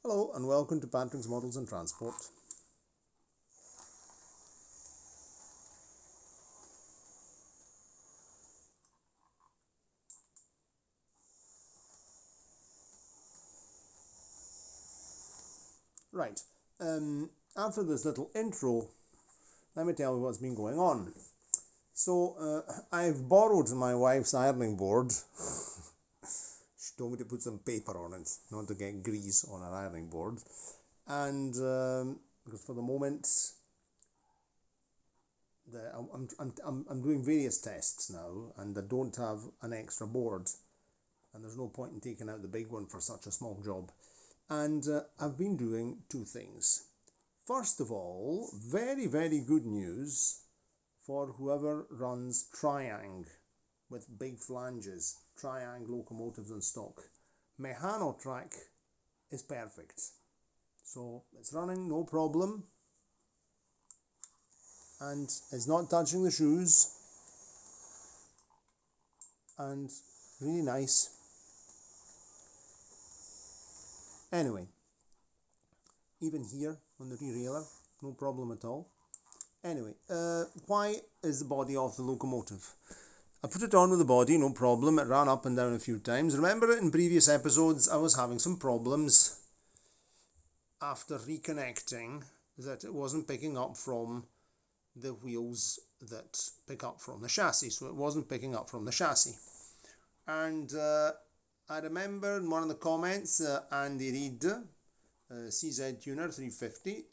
Hello and welcome to Patrick's Models and Transport. Right, after this little intro, let me tell you what's been going on. So, I've borrowed my wife's ironing board. She told me to put some paper on it, not to get grease on her ironing board. And because for the moment, I'm doing various tests now, and I don't have an extra board. And there's no point in taking out the big one for such a small job. And I've been doing two things. First of all, very, very good news for whoever runs Triang with big flanges, Triang locomotives in stock. Mechanotrack is perfect. So it's running, no problem. And it's not touching the shoes. And really nice. Anyway, even here on the derailleur, no problem at all. Anyway, why is the body off the locomotive? I put it on with the body, no problem. It ran up and down a few times. Remember in previous episodes I was having some problems after reconnecting that it wasn't picking up from the wheels that pick up from the chassis. So it wasn't picking up from the chassis. And I remember in one of the comments, Andy Reid, CZ Tuner 350,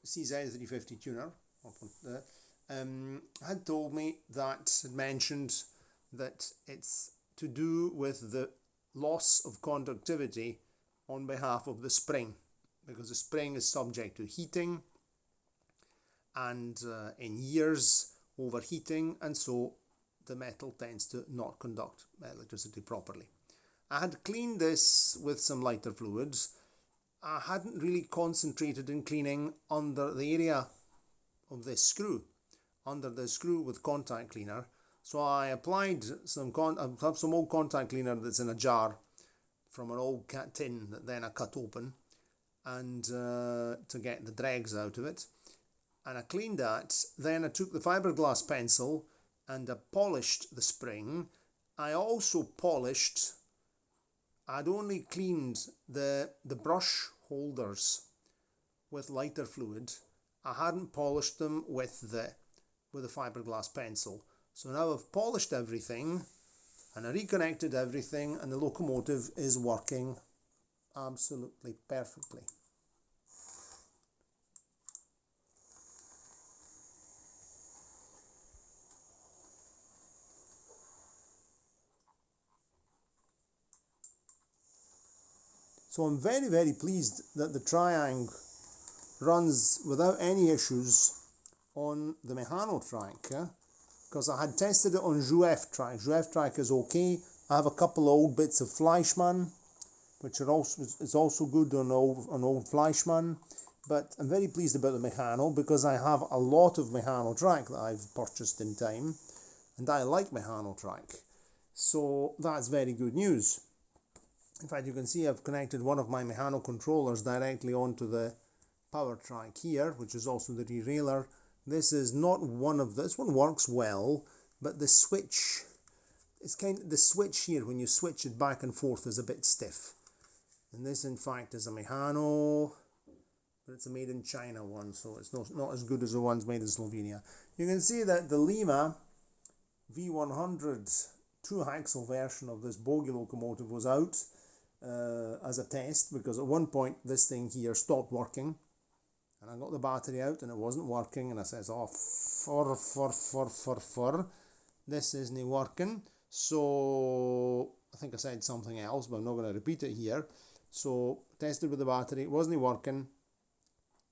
CZ 350 Tuner, had told me that, had mentioned that it's to do with the loss of conductivity on behalf of the spring, because the spring is subject to heating and in years overheating, and so the metal tends to not conduct electricity properly. I had cleaned this with some lighter fluids. I hadn't really concentrated in cleaning under the area of this screw, under the screw with contact cleaner. So I applied some old contact cleaner that's in a jar from an old tin that then I cut open and to get the dregs out of it. And I cleaned that. Then I took the fiberglass pencil and I polished the spring. I also polished, I'd only cleaned the brush holders with lighter fluid. I hadn't polished them with the fiberglass pencil. So now I've polished everything and I reconnected everything, and the locomotive is working absolutely perfectly. So I'm very, very pleased that the Triang runs without any issues on the Mechanotrack, because I had tested it on Joan track. Joan track is okay. I have a couple of old bits of Fleischmann, which are also good on old Fleischmann. But I'm very pleased about the Mechano because I have a lot of Mechanotrack that I've purchased in time, and I like Mechanotrack. So that's very good news. In fact, you can see I've connected one of my Mechano controllers directly onto the power track here, which is also the derailleur. This is not one of this one works well, but the switch, it's kind of the switch here when you switch it back and forth is a bit stiff. And this in fact is a Mechano, but it's a made in China one, so it's not as good as the ones made in Slovenia. You can see that the Lima V100 two-axle version of this bogie locomotive was out as a test, because at one point this thing here stopped working and I got the battery out and it wasn't working, and I says, oh, this isn't working. So I think I said something else, but I'm not going to repeat it here. So tested with the battery, it wasn't working.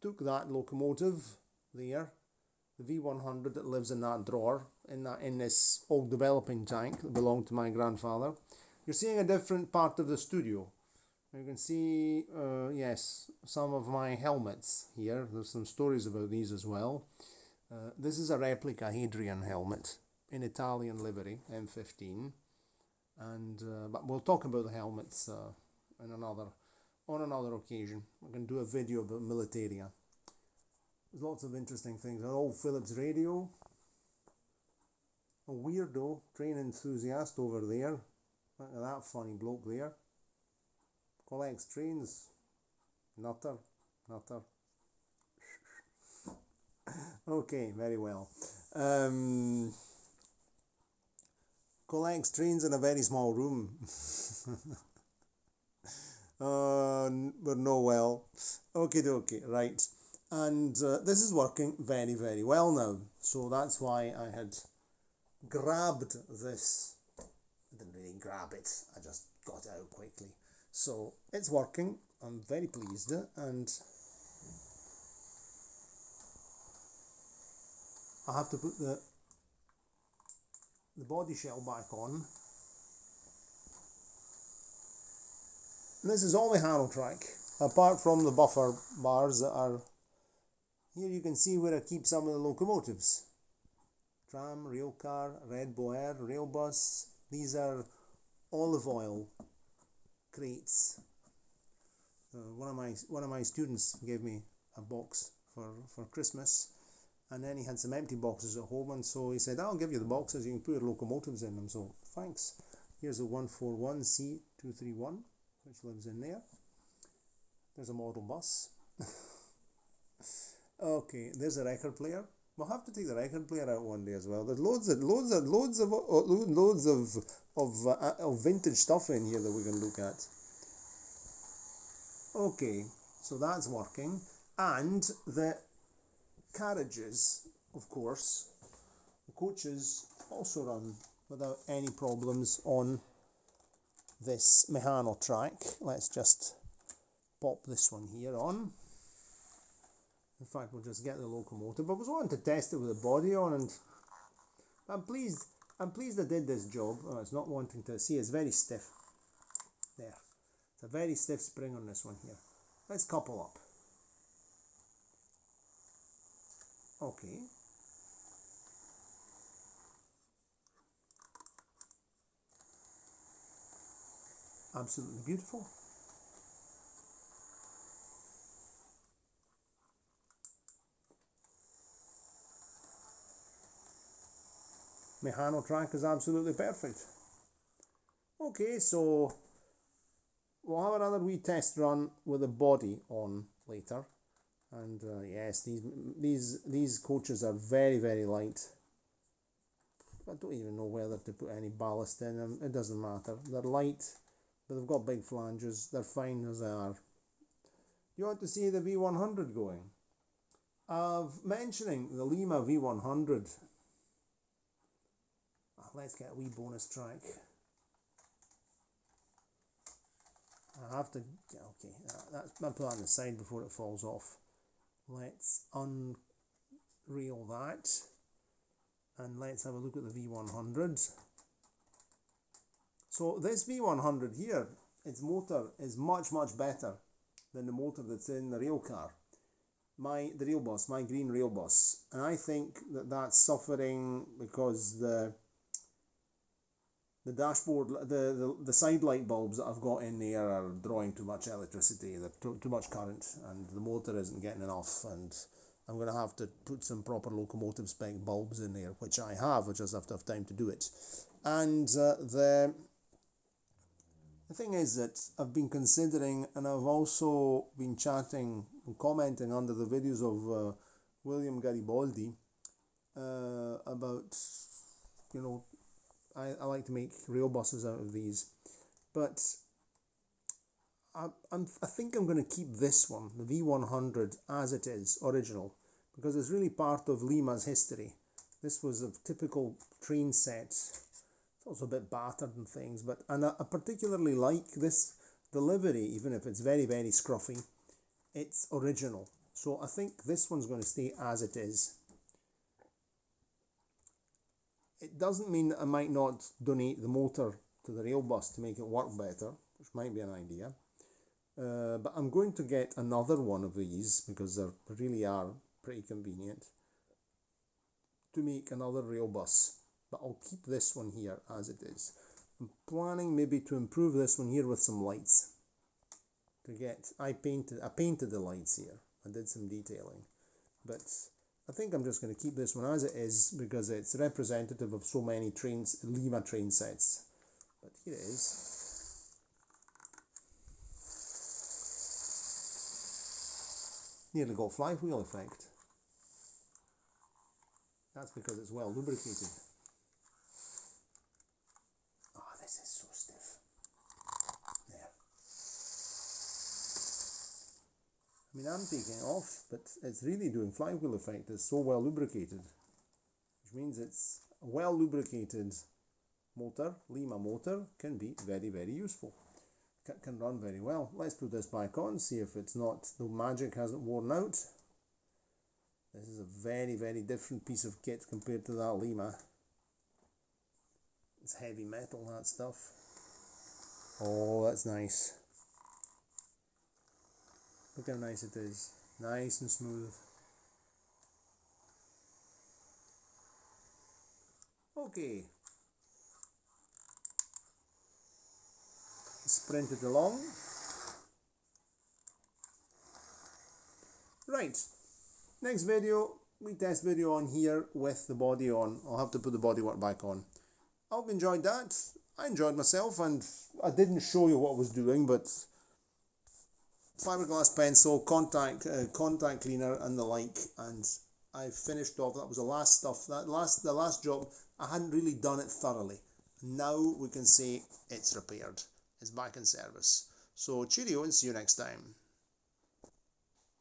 Took that locomotive there, the V100 that lives in that drawer, in this old developing tank that belonged to my grandfather. You're seeing a different part of the studio. You can see, yes, some of my helmets here. There's some stories about these as well. This is a replica Hadrian helmet in Italian livery, M15. And but we'll talk about the helmets in another on another occasion. I can do a video about militaria. There's lots of interesting things. An old Philips radio. A weirdo train enthusiast over there. Look at that funny bloke there. Collects trains. Nutter. Nutter. Okay, very well. Collects trains in a very small room. But no, well. Okay, right. And this is working very, very well now. So that's why I had grabbed this. I didn't really grab it, I just got it out quickly. So it's working. I'm very pleased, and I have to put the body shell back on. And this is all the handle track, apart from the buffer bars that are here. You can see where I keep some of the locomotives. Tram, rail car, red boer, rail bus. These are olive oil crates. One of my students gave me a box for Christmas, and then he had some empty boxes at home, and so he said, I'll give you the boxes, you can put your locomotives in them. So thanks. Here's a 141C231, which lives in there. There's a model bus. Okay, there's a record player. We'll have to take the record player out one day as well. There's loads of vintage stuff in here that we can look at. Okay, so that's working. And the carriages, of course, the coaches also run without any problems on this mechanical track. Let's just pop this one here on. In fact, we'll just get the locomotive. I was wanting to test it with the body on, and I'm pleased I did this job. Oh, it's not wanting to see, it's very stiff. There. It's a very stiff spring on this one here. Let's couple up. Okay. Absolutely beautiful. Mechano track is absolutely perfect. Okay, so we'll have another wee test run with the body on later. And yes, these coaches are very, very light. I don't even know whether to put any ballast in them. It doesn't matter. They're light, but they've got big flanges. They're fine as they are. You want to see the V100 going? Mentioning the Lima V100. Let's get a wee bonus track. I have to, okay, I'll put that on the side before it falls off. Let's unreel that, and let's have a look at the V100. So this V100 here, its motor is much, much better than the motor that's in the rail car. The rail bus, my green rail bus. And I think that that's suffering because the dashboard, the side light bulbs that I've got in there are drawing too much electricity. They're too much current, and the motor isn't getting enough. And I'm going to have to put some proper locomotive spec bulbs in there, which I have. I just have to have time to do it. And the thing is that I've been considering, and I've also been chatting and commenting under the videos of William Garibaldi about, you know, I like to make rail buses out of these, but I think I'm going to keep this one, the V100, as it is, original, because it's really part of Lima's history. This was a typical train set. It's also a bit battered and things, but I particularly like this, the livery, even if it's very, very scruffy. It's original, so I think this one's going to stay as it is. It doesn't mean that I might not donate the motor to the rail bus to make it work better, which might be an idea. But I'm going to get another one of these because they really are pretty convenient to make another rail bus. But I'll keep this one here as it is. I'm planning maybe to improve this one here with some lights. to get, I painted the lights here. I did some detailing, but I think I'm just going to keep this one as it is because it's representative of so many trains, Lima train sets. But here it is. Nearly got flywheel effect. That's because it's well lubricated. Oh, this is so stiff. There. I mean, I'm taking it off, but it's really doing flywheel effect. It's so well lubricated, which means it's a well lubricated motor. Lima motor can be very, very useful. Can run very well. Let's put this back on, see if it's not, the magic hasn't worn out. This is a very, very different piece of kit compared to that Lima. It's heavy metal, that stuff. Oh, that's nice. Look how nice it is. Nice and smooth. Okay. Sprint it along. Right. Next video, we test video on here with the body on. I'll have to put the bodywork back on. I hope you enjoyed that. I enjoyed myself, and I didn't show you what I was doing, but fiberglass pencil, contact cleaner and the like, and I finished off. That was the last stuff. The last job. I hadn't really done it thoroughly. Now we can say it's repaired. It's back in service. So cheerio and see you next time.